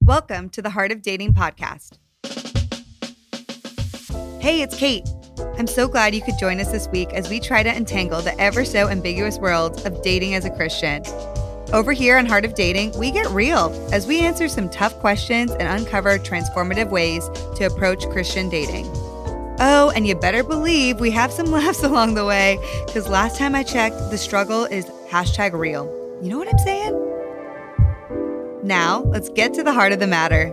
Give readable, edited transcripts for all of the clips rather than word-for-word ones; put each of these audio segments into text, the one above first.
Welcome to the Heart of Dating podcast. Hey, it's Kate. I'm so glad you could join us this week as we try to untangle the ever so ambiguous world of dating as a Christian. Over here on Heart of Dating, we get real as we answer some tough questions and uncover transformative ways to approach Christian dating. Oh, and you better believe we have some laughs along the way, because last time I checked, the struggle is #real. You know what I'm saying? Now, let's get to the heart of the matter.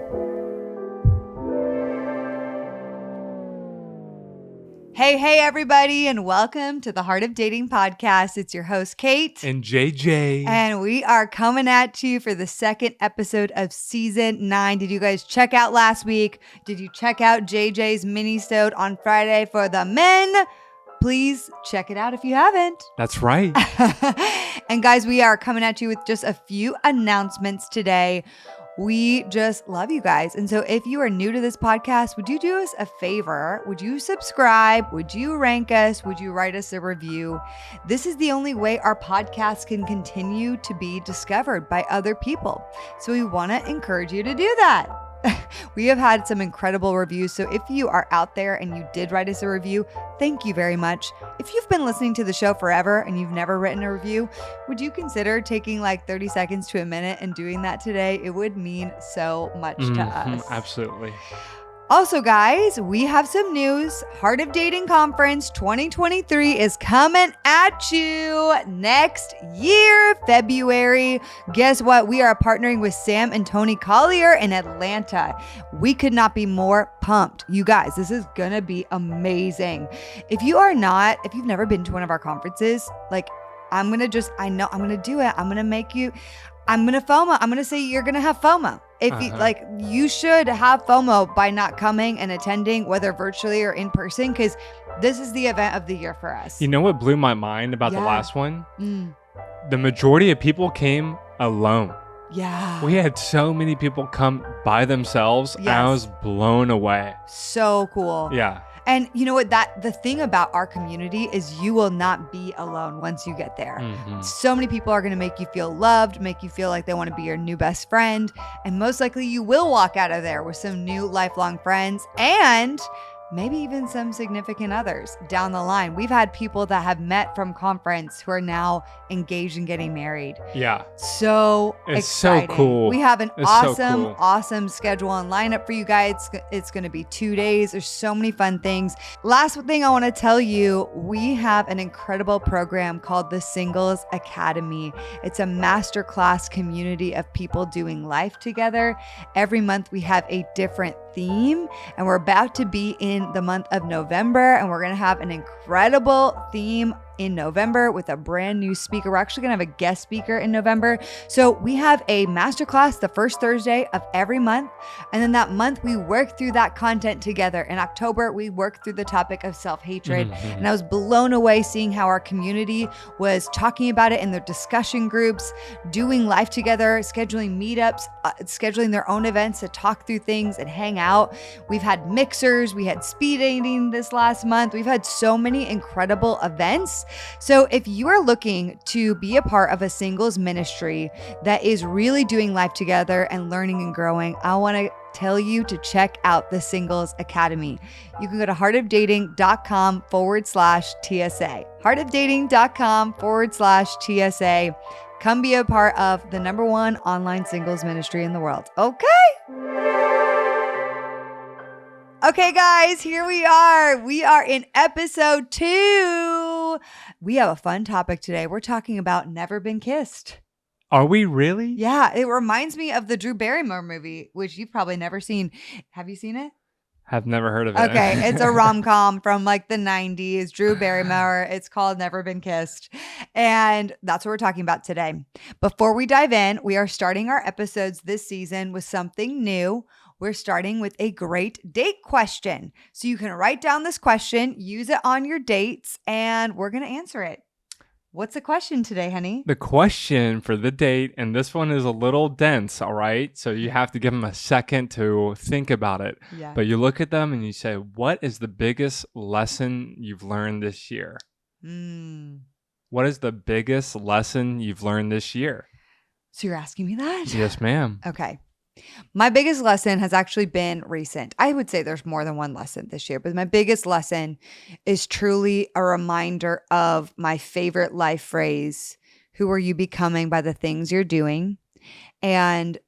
Hey, everybody, and welcome to the Heart of Dating podcast. It's your host, Kate. And JJ. And we are coming at you for the second episode of season 9. Did you guys check out last week? Did you check out JJ's mini-sode on Friday for the men? Please check it out if you haven't. That's right. And guys, we are coming at you with just a few announcements today. We just love you guys. And so if you are new to this podcast, would you do us a favor? Would you subscribe? Would you rank us? Would you write us a review? This is the only way our podcast can continue to be discovered by other people. So we want to encourage you to do that. We have had some incredible reviews. So if you are out there and you did write us a review, thank you very much. If you've been listening to the show forever and you've never written a review, would you consider taking like 30 seconds to a minute and doing that today? It would mean so much to us. Absolutely. Also, guys, we have some news. Heart of Dating Conference 2023 is coming at you next year, February. Guess what? We are partnering with Sam and Tony Collier in Atlanta. We could not be more pumped. You guys, this is going to be amazing. If you've never been to one of our conferences, like I'm going to do it. I'm going to FOMO. I'm going to say you're going to have FOMO. You should have FOMO by not coming and attending, whether virtually or in person, because this is the event of the year for us. You know what blew my mind about the last one? The majority of people came alone. Yeah. We had so many people come by themselves. Yes. And I was blown away. So cool. Yeah. And you know what? The thing about our community is you will not be alone once you get there. Mm-hmm. So many people are going to make you feel loved, make you feel like they want to be your new best friend. And most likely you will walk out of there with some new lifelong friends and maybe even some significant others down the line. We've had people that have met from conference who are now engaged and getting married. Yeah. So it's exciting. So cool. We have an awesome schedule and lineup for you guys. It's going to be 2 days. There's so many fun things. Last thing I want to tell you, we have an incredible program called the Singles Academy. It's a masterclass community of people doing life together. Every month we have a different theme, and we're about to be in the month of November, and we're going to have an incredible theme in November with a brand new speaker. We're actually going to have a guest speaker in November. So we have a masterclass the first Thursday of every month. And then that month we work through that content together. In October, we work through the topic of self-hatred. Mm-hmm. And I was blown away seeing how our community was talking about it in their discussion groups, doing life together, scheduling meetups, scheduling their own events to talk through things and hang out. We've had mixers. We had speed dating this last month. We've had so many incredible events. So if you are looking to be a part of a singles ministry that is really doing life together and learning and growing, I want to tell you to check out the Singles Academy. You can go to heartofdating.com/TSA. heartofdating.com/TSA. Come be a part of the #1 online singles ministry in the world. Okay. Okay, guys, here we are. We are in episode 2. We have a fun topic today. We're talking about Never Been Kissed. Are we really? Yeah, it reminds me of the Drew Barrymore movie, which you've probably never seen. Have you seen it? Have never heard of it. Okay, it's a rom-com from like the 90s, Drew Barrymore. It's called Never Been Kissed. And that's what we're talking about today. Before we dive in, we are starting our episodes this season with something new. We're starting with a great date question. So you can write down this question, use it on your dates, and we're going to answer it. What's the question today, honey? The question for the date, and this one is a little dense, all right? So you have to give them a second to think about it. Yeah. But you look at them and you say, what is the biggest lesson you've learned this year? What is the biggest lesson you've learned this year? So you're asking me that? Yes, ma'am. Okay. My biggest lesson has actually been recent. I would say there's more than one lesson this year, but my biggest lesson is truly a reminder of my favorite life phrase, who are you becoming by the things you're doing? And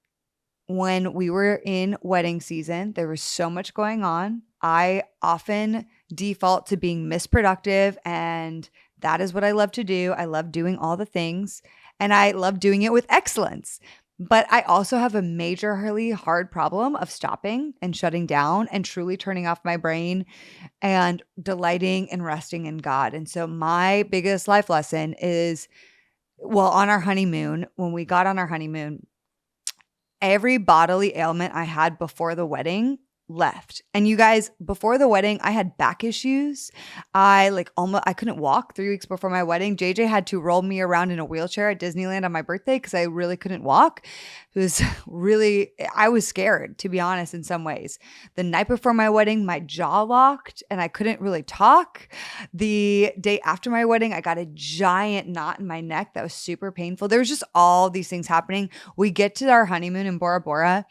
when we were in wedding season, there was so much going on. I often default to being misproductive, and that is what I love to do. I love doing all the things, and I love doing it with excellence. But I also have a majorly hard problem of stopping and shutting down and truly turning off my brain and delighting and resting in God. And so my biggest life lesson is, well, on our honeymoon, when we got on our honeymoon, every bodily ailment I had before the wedding left. And you guys, before the wedding, I had back issues. I couldn't walk 3 weeks before my wedding. JJ had to roll me around in a wheelchair at Disneyland on my birthday because I really couldn't walk. It was I was scared, to be honest, in some ways. The night before my wedding, my jaw locked and I couldn't really talk. The day after my wedding, I got a giant knot in my neck that was super painful. There was just all these things happening. We get to our honeymoon in Bora Bora.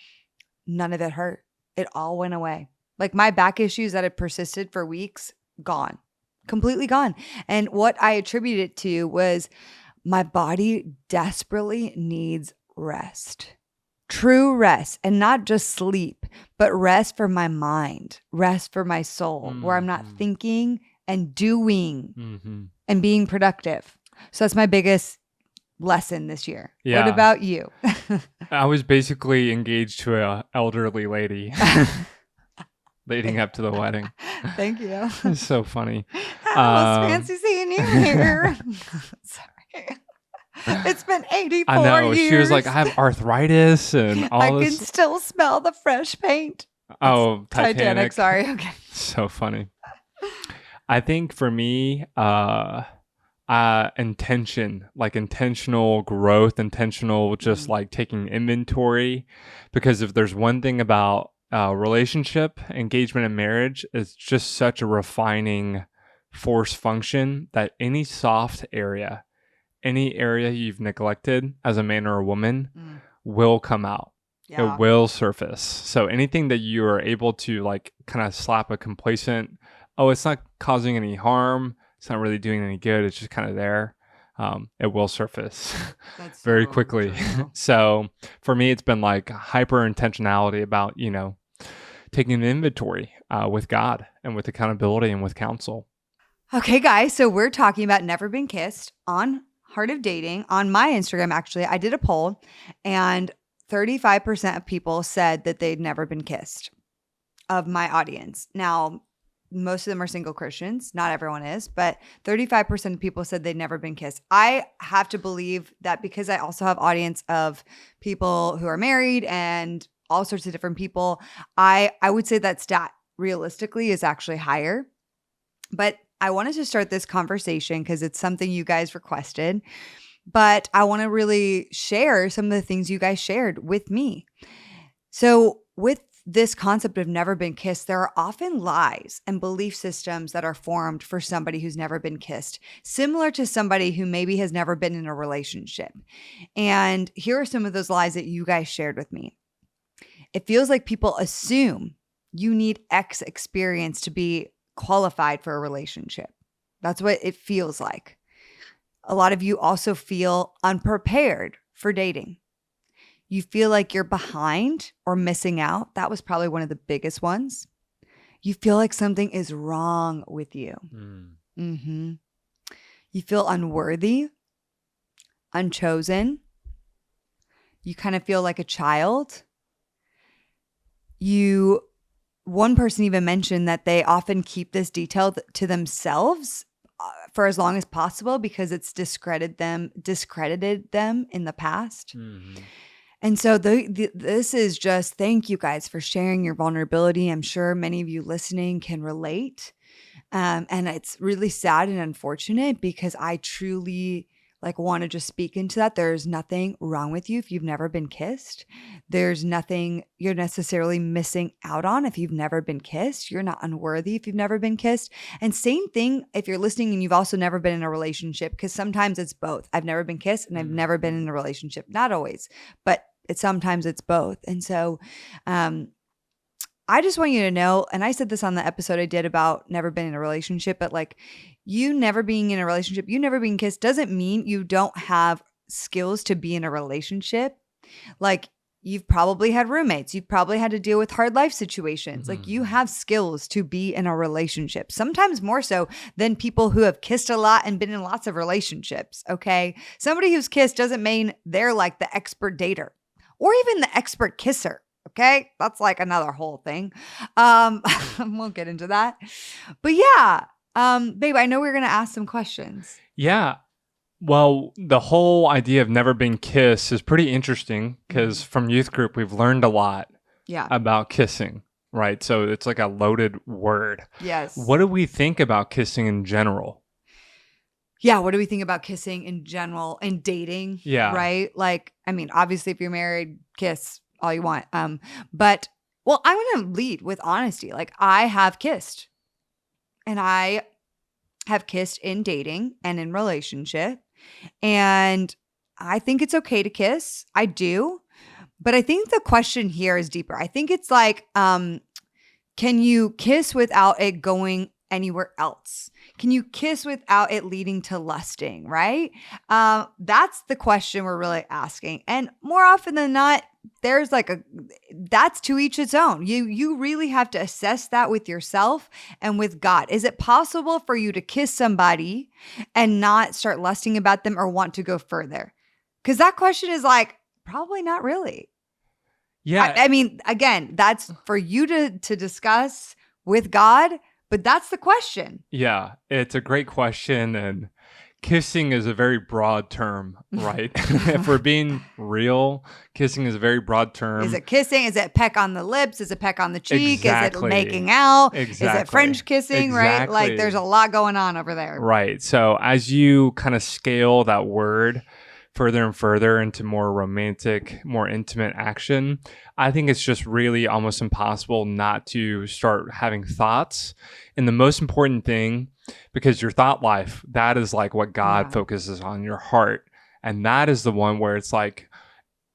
None of it hurt. It all went away. Like my back issues that had persisted for weeks, gone, completely gone. And what I attributed it to was my body desperately needs rest, true rest, and not just sleep, but rest for my mind, rest for my soul, where I'm not thinking and doing and being productive. So that's my biggest lesson this year. Yeah. What about you? I was basically engaged to an elderly lady leading up to the wedding. Thank you. It's so funny. It was fancy seeing you here. Sorry. It's been 84 I know. years. She was like, I have arthritis and all I this. can still smell the fresh paint. Oh, Titanic. Sorry. Okay. So funny. I think for me, intentional growth, intentional just like taking inventory, because if there's one thing about relationship, engagement, and marriage, it's just such a refining force function that any soft area, any area you've neglected as a man or a woman will come out. Yeah. It will surface. So anything that you are able to like kind of slap a complacent, oh, it's not causing any harm, it's not really doing any good, it's just kind of there, it will surface very quickly. So for me, it's been like hyper intentionality about, taking an inventory with God and with accountability and with counsel. Okay, guys. So we're talking about Never Been Kissed on Heart of Dating. On my Instagram, actually, I did a poll and 35% of people said that they'd never been kissed of my audience. Now, most of them are single Christians. Not everyone is, but 35% of people said they'd never been kissed. I have to believe that because I also have audience of people who are married and all sorts of different people, I would say that stat realistically is actually higher. But I wanted to start this conversation because it's something you guys requested. But I want to really share some of the things you guys shared with me. So with this concept of never been kissed, there are often lies and belief systems that are formed for somebody who's never been kissed, similar to somebody who maybe has never been in a relationship. And here are some of those lies that you guys shared with me. It feels like people assume you need X experience to be qualified for a relationship. That's what it feels like. A lot of you also feel unprepared for dating. You feel like you're behind or missing out. That was probably one of the biggest ones. You feel like something is wrong with you. You feel unworthy, unchosen. You kind of feel like a child. One person even mentioned that they often keep this detail to themselves for as long as possible because it's discredited them in the past. And so this is just, thank you guys for sharing your vulnerability. I'm sure many of you listening can relate. And it's really sad and unfortunate because I truly want to just speak into that. There's nothing wrong with you if you've never been kissed. There's nothing you're necessarily missing out on if you've never been kissed. You're not unworthy if you've never been kissed. And same thing if you're listening and you've also never been in a relationship, because sometimes it's both. I've never been kissed and I've never been in a relationship. Not always, but sometimes it's both. And so, I just want you to know, and I said this on the episode I did about never been in a relationship, but like you never being in a relationship, you never being kissed doesn't mean you don't have skills to be in a relationship. Like you've probably had roommates. You've probably had to deal with hard life situations. Like you have skills to be in a relationship, sometimes more so than people who have kissed a lot and been in lots of relationships. Okay. Somebody who's kissed doesn't mean they're like the expert dater or even the expert kisser. Okay. That's like another whole thing. Won't get into that, but yeah. Babe, I know we're going to ask some questions. Yeah. Well, the whole idea of never being kissed is pretty interesting because from youth group, we've learned a lot about kissing, right? So it's like a loaded word. Yes. What do we think about kissing in general? Yeah. What do we think about kissing in general and dating? Yeah. Right. Like, I mean, obviously if you're married, kiss all you want. But well, I'm going to lead with honesty. Like I have kissed and I have kissed in dating and in relationship. And I think it's okay to kiss. I do. But I think the question here is deeper. I think it's like, can you kiss without it going anywhere else? Can you kiss without it leading to lusting, right? That's the question we're really asking. And more often than not, there's like that's to each its own. You really have to assess that with yourself and with God. Is it possible for you to kiss somebody and not start lusting about them or want to go further? Because that question is like, probably not really. Yeah. I mean, again, that's for you to discuss with God, but that's the question. Yeah, it's a great question. And kissing is a very broad term, right? If we're being real, kissing is a very broad term. Is it kissing? Is it peck on the lips? Is it peck on the cheek? Exactly. Is it making out? Exactly. Is it French kissing, right? Like there's a lot going on over there. Right. So as you kind of scale that word further and further into more romantic, more intimate action, I think it's just really almost impossible not to start having thoughts. And the most important thing, because your thought life, that is like what God focuses on, your heart. And that is the one where it's like,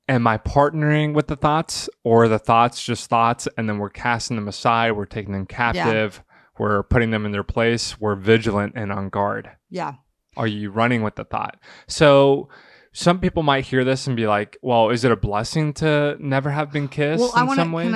am I partnering with the thoughts or are the thoughts just thoughts? And then we're casting them aside. We're taking them captive. We're putting them in their place. We're vigilant and on guard. Yeah. Are you running with the thought? So some people might hear this and be like, well, is it a blessing to never have been kissed some ways?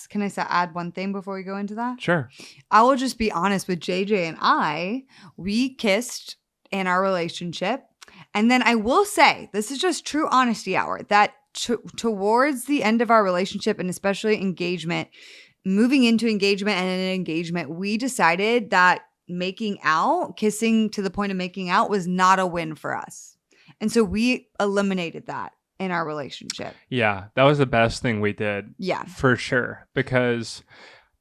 Can I add one thing before we go into that? Sure. I will just be honest with JJ and we kissed in our relationship. And then I will say, this is just true honesty hour, that towards the end of our relationship and especially engagement, moving into engagement and in engagement, we decided that kissing to the point of making out was not a win for us. And so we eliminated that in our relationship. Yeah, that was the best thing we did. Yeah. For sure. Because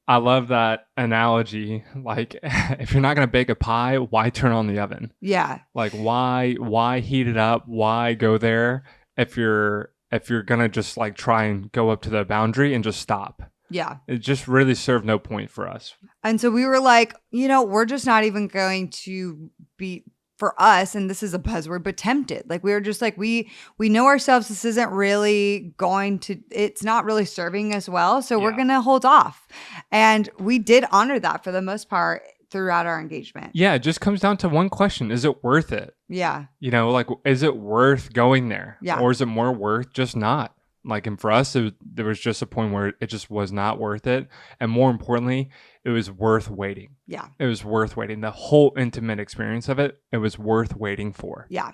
I love that analogy. Like, if you're not going to bake a pie, why turn on the oven? Yeah. Like, why heat it up? Why go there if you're going to just like try and go up to the boundary and just stop? Yeah. It just really served no point for us. And so we were like, we're just not even going to be, for us, and this is a buzzword, but tempted. Like we were just like, we know ourselves. This isn't really it's not really serving us well. So we're going to hold off. And we did honor that for the most part throughout our engagement. Yeah. It just comes down to one question. Is it worth it? Yeah. Like, is it worth going there? Yeah. Or is it more worth just not? Like, and for us, there was just a point where it just was not worth it. And more importantly, it was worth waiting. Yeah. It was worth waiting. The whole intimate experience of it was worth waiting for. Yeah.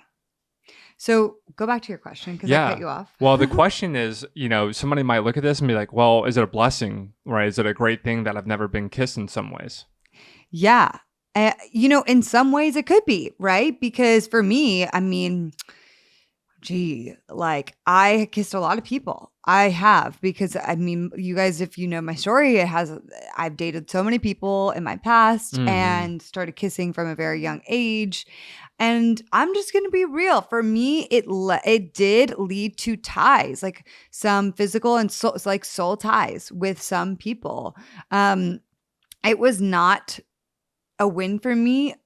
So go back to your question because I cut you off. Well, the question is, somebody might look at this and be like, well, is it a blessing, right? Is it a great thing that I've never been kissed in some ways? Yeah. In some ways it could be, right? Because for me, I mean, like I kissed a lot of people. I have, because I mean, you guys, if you know my story, I've dated so many people in my past and started kissing from a very young age. And I'm just going to be real. For me, it did lead to ties, like some physical and soul ties with some people. It was not a win for me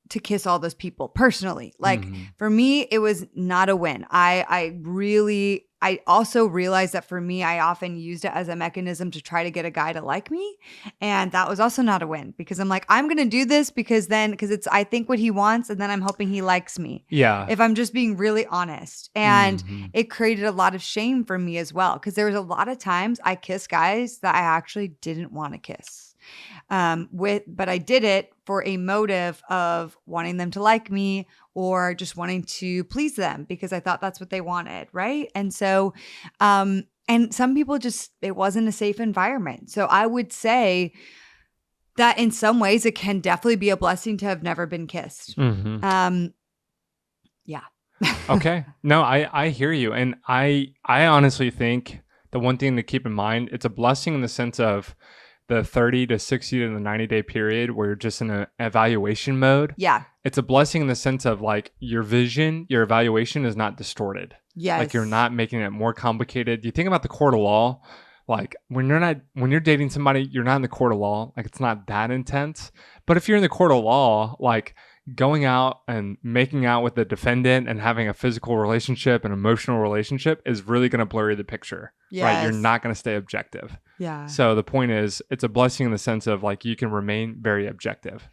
to kiss all those people personally. Like Mhm. for me, it was not a win. I also realized that for me, I often used it as a mechanism to try to get a guy to like me. And that was also not a win because I'm like, I'm going to do this because it's, I think what he wants. And then I'm hoping he likes me. Yeah. If I'm just being really honest. And Mhm. it created a lot of shame for me as well. Cause there was a lot of times I kissed guys that I actually didn't want to kiss. But I did it for a motive of wanting them to like me or just wanting to please them because I thought that's what they wanted. Right. And so, and some people it wasn't a safe environment. So I would say that in some ways it can definitely be a blessing to have never been kissed. Mhm. Yeah. Okay. No, I hear you. And I honestly think the one thing to keep in mind, it's a blessing in the sense of the 30 to 60 to the 90-day period where you're just in an evaluation mode. Yeah. It's a blessing in the sense of like your vision, your evaluation is not distorted. Yes. Like you're not making it more complicated. You think about the court of law, like when you're dating somebody, you're not in the court of law. Like it's not that intense. But if you're in the court of law, like going out and making out with the defendant and having a physical relationship, an emotional relationship is really going to blur the picture, right? You're Yes. not going to stay objective. Yeah. So the point is, it's a blessing in the sense of like you can remain very objective.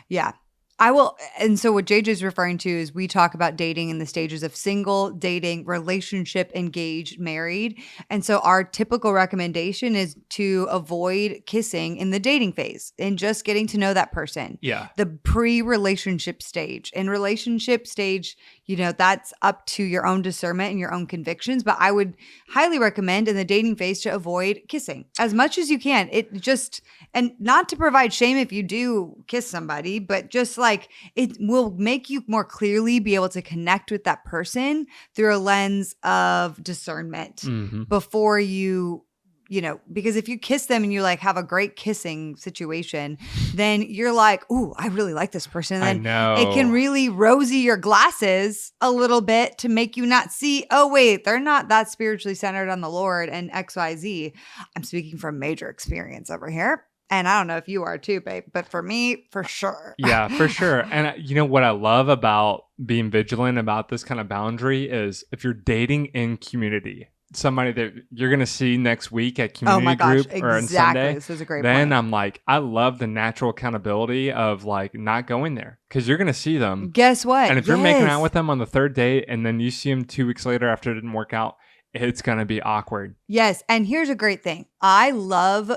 Yeah. I will. And so what JJ is referring to is we talk about dating in the stages of single, dating, relationship, engaged, married. And so our typical recommendation is to avoid kissing in the dating phase and just getting to know that person. Yeah. The pre-relationship stage. In relationship stage, that's up to your own discernment and your own convictions. But I would highly recommend in the dating phase to avoid kissing as much as you can. And not to provide shame if you do kiss somebody, but just like it will make you more clearly be able to connect with that person through a lens of discernment before because if you kiss them and you like have a great kissing situation, then you're like, ooh, I really like this person. And then I know. it can really rosy your glasses a little bit to make you not see, oh, wait, they're not that spiritually centered on the Lord and XYZ. I'm speaking from major experience over here. And I don't know if you are too, babe, but for me, for sure. Yeah, for sure. And what I love about being vigilant about this kind of boundary is if you're dating in community, somebody that you're going to see next week at community group or on Sunday, this is a great then point. I'm like, I love the natural accountability of like not going there because you're going to see them. Guess what? And if you're making out with them on the third date and then you see them 2 weeks later after it didn't work out, it's going to be awkward. Yes. And here's a great thing. I love,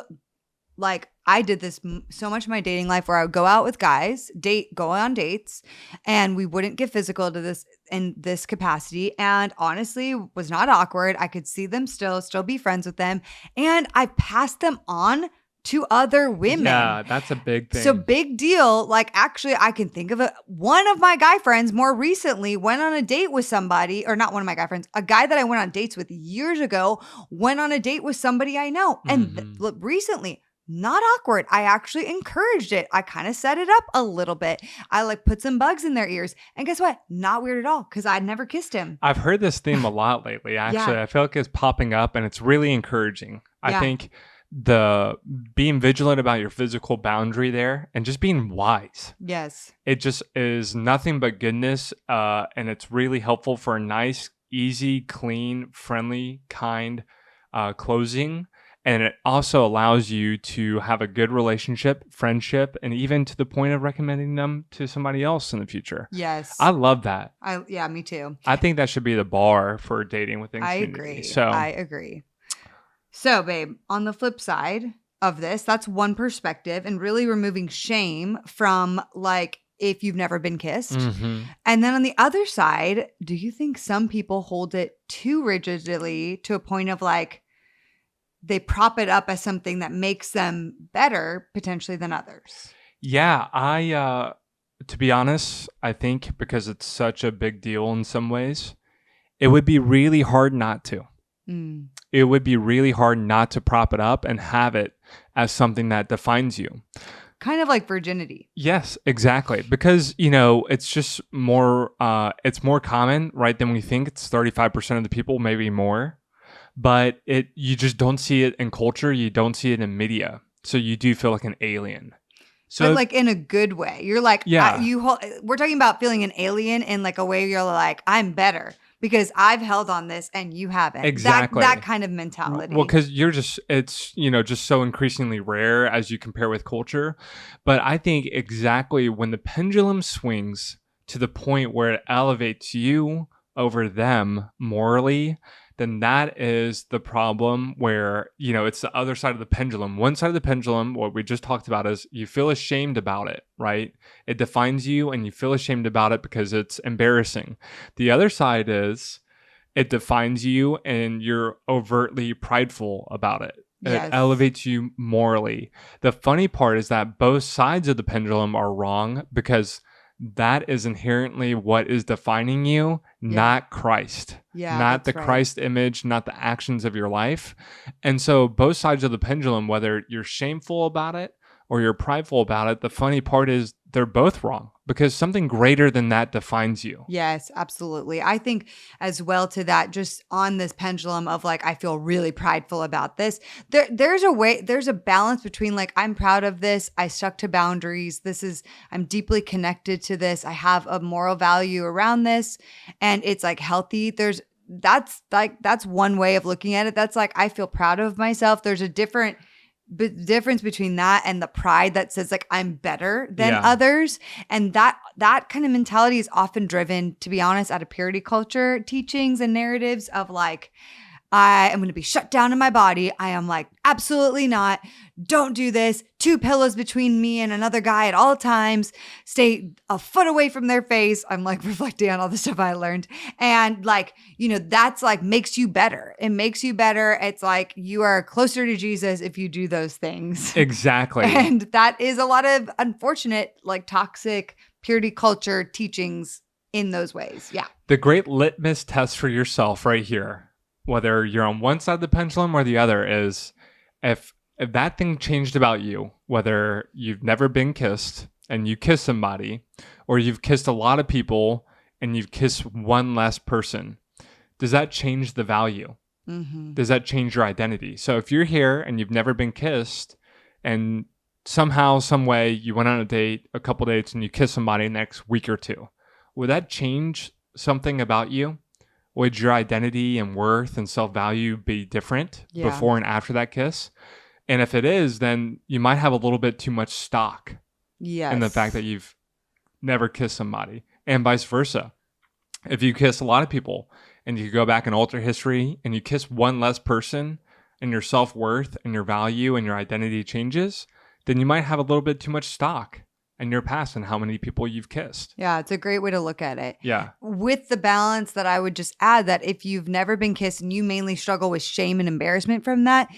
like, I did this so much in my dating life where I would go out with guys, go on dates, and we wouldn't get physical to this in this capacity. And honestly, was not awkward. I could see them still be friends with them. And I passed them on to other women. Yeah, that's a big thing. So big deal. Like actually, I can think of it. One of my guy friends more recently went on a date with somebody, or not one of my guy friends, a guy that I went on dates with years ago went on a date with somebody I know. And recently, not awkward. I actually encouraged it. I kind of set it up a little bit. I like put some bugs in their ears. And guess what? Not weird at all because I'd never kissed him. I've heard this theme a lot lately, actually. Yeah. I feel like it's popping up and it's really encouraging. Yeah. I think the being vigilant about your physical boundary there and just being wise. Yes. It just is nothing but goodness. And it's really helpful for a nice, easy, clean, friendly, kind closing. And it also allows you to have a good relationship, friendship, and even to the point of recommending them to somebody else in the future. Yes. I love that. Yeah, me too. I think that should be the bar for dating within community. I agree. So, babe, on the flip side of this, that's one perspective and really removing shame from like if you've never been kissed. And then on the other side, do you think some people hold it too rigidly to a point of like, they prop it up as something that makes them better potentially than others? Yeah, to be honest, I think because it's such a big deal in some ways, it would be really hard not to. It would be really hard not to prop it up and have it as something that defines you. Kind of like virginity. Yes, exactly. Because, it's just more, it's more common, right, than we think. It's 35% of the people, maybe more. But you just don't see it in culture. You don't see it in media. So you do feel like an alien. but like in a good way. You're like, Yeah. we're talking about feeling an alien in like a way where you're like, I'm better because I've held on this and you haven't. Exactly. That kind of mentality. Well, because it's, just so increasingly rare as you compare with culture. But I think exactly when the pendulum swings to the point where it elevates you over them morally, then that is the problem where, it's the other side of the pendulum. One side of the pendulum, what we just talked about, is you feel ashamed about it, right? It defines you and you feel ashamed about it because it's embarrassing. The other side is it defines you and you're overtly prideful about it. Yes. It elevates you morally. The funny part is that both sides of the pendulum are wrong because that is inherently what is defining you, not Christ. Not the Christ image, not the actions of your life. And so both sides of the pendulum, whether you're shameful about it or you're prideful about it, the funny part is they're both wrong because something greater than that defines you. Yes, absolutely. I think as well to that, just on this pendulum of like, I feel really prideful about this. There's a balance between like, I'm proud of this. I stuck to boundaries. I'm deeply connected to this. I have a moral value around this and it's like healthy. That's one way of looking at it. That's like, I feel proud of myself. There's a difference between that and the pride that says like I'm better than others. And that kind of mentality is often driven, to be honest, out of purity culture teachings and narratives of like, I am going to be shut down in my body. I am like, absolutely not. Don't do this. 2 pillows between me and another guy at all times. Stay a foot away from their face. I'm like reflecting on all the stuff I learned. And like, that's like makes you better. It makes you better. It's like you are closer to Jesus if you do those things. Exactly. And that is a lot of unfortunate, like toxic purity culture teachings in those ways. Yeah. The great litmus test for yourself right here, whether you're on one side of the pendulum or the other, is if that thing changed about you, whether you've never been kissed and you kiss somebody, or you've kissed a lot of people and you've kissed one less person, does that change the value? Mm-hmm. Does that change your identity? So if you're here and you've never been kissed and somehow, some way you went on a date, a couple dates, and you kiss somebody next week or two, would that change something about you? Would your identity and worth and self-value be different before and after that kiss? And if it is, then you might have a little bit too much stock in the fact that you've never kissed somebody, and vice versa. If you kiss a lot of people and you go back and alter history and you kiss one less person and your self-worth and your value and your identity changes, then you might have a little bit too much stock in your past and how many people you've kissed. Yeah, it's a great way to look at it. Yeah. With the balance that I would just add that if you've never been kissed and you mainly struggle with shame and embarrassment from that,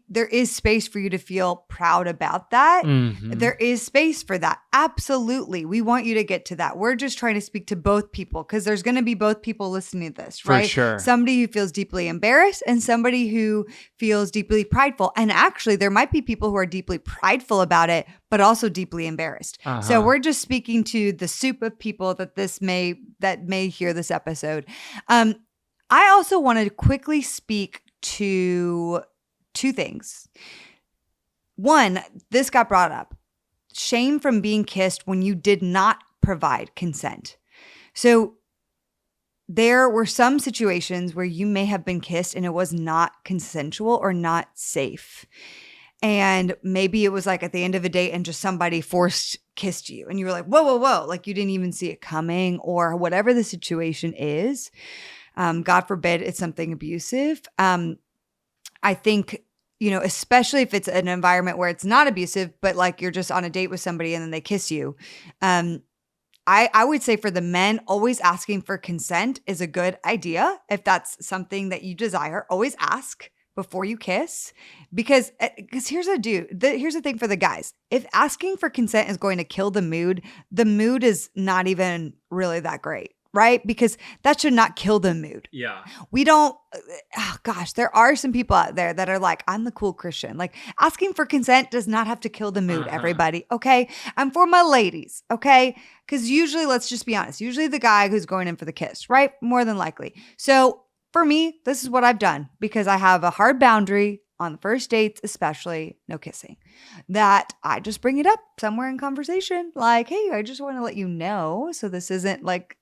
there is space for you to feel proud about that. Mm-hmm. There is space for that. Absolutely. We want you to get to that. We're just trying to speak to both people because there's going to be both people listening to this, right? For sure. Somebody who feels deeply embarrassed and somebody who feels deeply prideful. And actually, there might be people who are deeply prideful about it, but also deeply embarrassed. Uh-huh. So we're just speaking to the soup of people that may hear this episode. I also want to quickly speak to 2 things. One, this got brought up. Shame from being kissed when you did not provide consent. So there were some situations where you may have been kissed and it was not consensual or not safe. And maybe it was like at the end of a date and just somebody forced kissed you and you were like, whoa, whoa, whoa. Like you didn't even see it coming or whatever the situation is. God forbid it's something abusive. I think, especially if it's an environment where it's not abusive, but like you're just on a date with somebody and then they kiss you. I would say for the men, always asking for consent is a good idea. If that's something that you desire, always ask before you kiss, because here's the thing for the guys. If asking for consent is going to kill the mood is not even really that great, right? Because that should not kill the mood. Yeah. There are some people out there that are like, I'm the cool Christian. Like asking for consent does not have to kill the mood, everybody. Okay. I'm for my ladies. Okay. Because usually, let's just be honest, usually the guy who's going in for the kiss, right? More than likely. So for me, this is what I've done because I have a hard boundary. on the first dates, especially no kissing, that I just bring it up somewhere in conversation. Like, hey, I just want to let you know. So this isn't like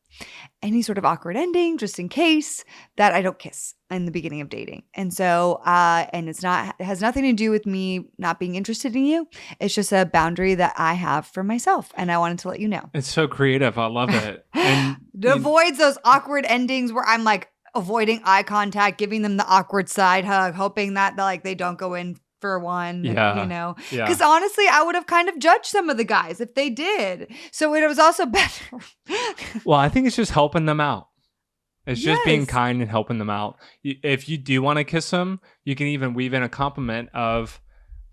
any sort of awkward ending, just in case, that I don't kiss in the beginning of dating. And so, and it has nothing to do with me not being interested in you. It's just a boundary that I have for myself. And I wanted to let you know. It's so creative. I love it. And It avoids those awkward endings where I'm like avoiding eye contact, giving them the awkward side hug, hoping that like they don't go in for one, Yeah. you know, Yeah. because honestly, I would have kind of judged some of the guys if they did. So it was also better. Well, I think it's just helping them out. It's just being Yes. kind and helping them out. If you do want to kiss them, you can even weave in a compliment of,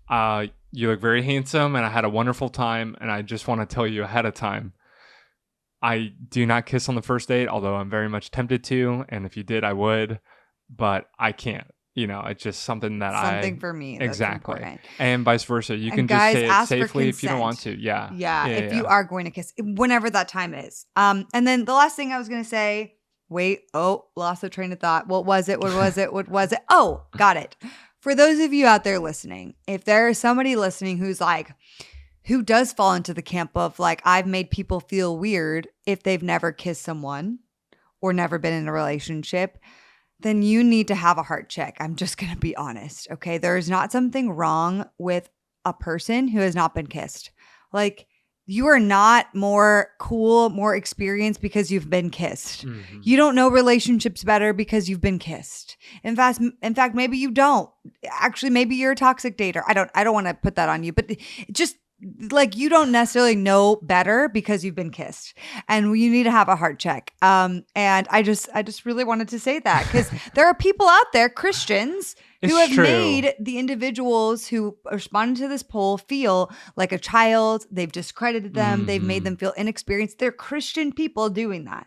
you look very handsome and I had a wonderful time. And I just want to tell you ahead of time, I do not kiss on the first date, although I'm very much tempted to. And if you did, I would, but I can't. You know, it's just something that Something for me. That's exactly. important. And vice versa. You And can guys, just say it ask for safely if you don't want consent. to. Yeah. Yeah, if you are going to kiss, whenever that time is. And then the last thing I was going to say, lost the train of thought. What was it? Oh, got it. For those of you out there listening, if there is somebody listening who does fall into the camp of like, I've made people feel weird if they've never kissed someone or never been in a relationship, then you need to have a heart check. I'm just going to be honest. Okay. There is not something wrong with a person who has not been kissed. Like, you are not more cool, more experienced because you've been kissed. Mm-hmm. You don't know relationships better because you've been kissed. In fact, maybe you don't. Actually, maybe you're a toxic dater. I don't want to put that on you, but just like, you don't necessarily know better because you've been kissed, and you need to have a heart check. And I just really wanted to say that because there are people out there, Christians, who have made the individuals who responded to this poll feel like a child. They've discredited them. Mm-hmm. They've made them feel inexperienced. They're Christian people doing that.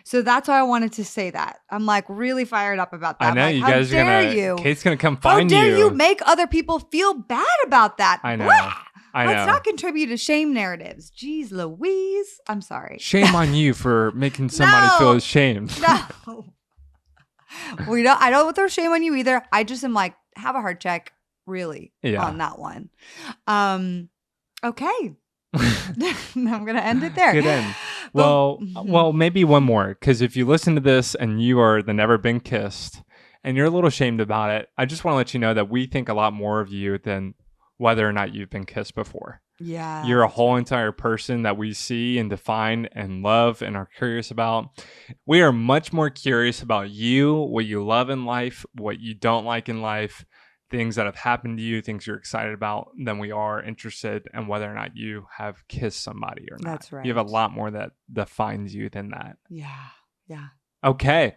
So that's why I wanted to say that. I'm like really fired up about that. I know, like, you guys are gonna. Kate's gonna come find you. How dare you make other people feel bad about that? I know. Blah! I know. Let's not contribute to shame narratives. Jeez Louise. I'm sorry. Shame on you for making somebody feel ashamed. No. I don't throw shame on you either. I just am like, have a heart check, really, on that one. Okay. I'm gonna end it there. Good end. Well, maybe one more, because if you listen to this and you are the never been kissed and you're a little ashamed about it, I just want to let you know that we think a lot more of you than whether or not you've been kissed before. Yeah. You're a whole entire person that we see and define and love and are curious about. We are much more curious about you, what you love in life, what you don't like in life, things that have happened to you, things you're excited about, than we are interested in whether or not you have kissed somebody or not. That's right. You have a lot more that defines you than that. Yeah. Yeah. Okay.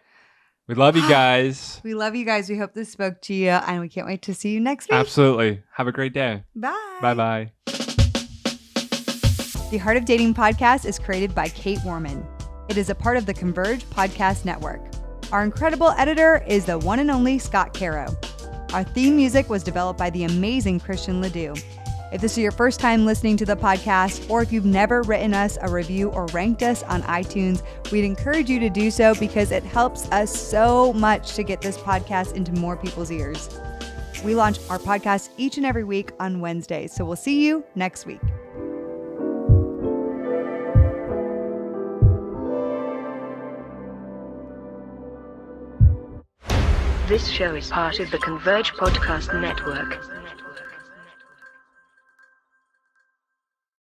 We love you guys. We love you guys. We hope this spoke to you, and we can't wait to see you next week. Absolutely. Have a great day. Bye. Bye-bye. The Heart of Dating podcast is created by Kate Warman. It is a part of the Converge Podcast Network. Our incredible editor is the one and only Scott Caro. Our theme music was developed by the amazing Christian Ledoux. If this is your first time listening to the podcast, or if you've never written us a review or ranked us on iTunes, we'd encourage you to do so because it helps us so much to get this podcast into more people's ears. We launch our podcast each and every week on Wednesdays, so we'll see you next week. This show is part of the Converge Podcast Network.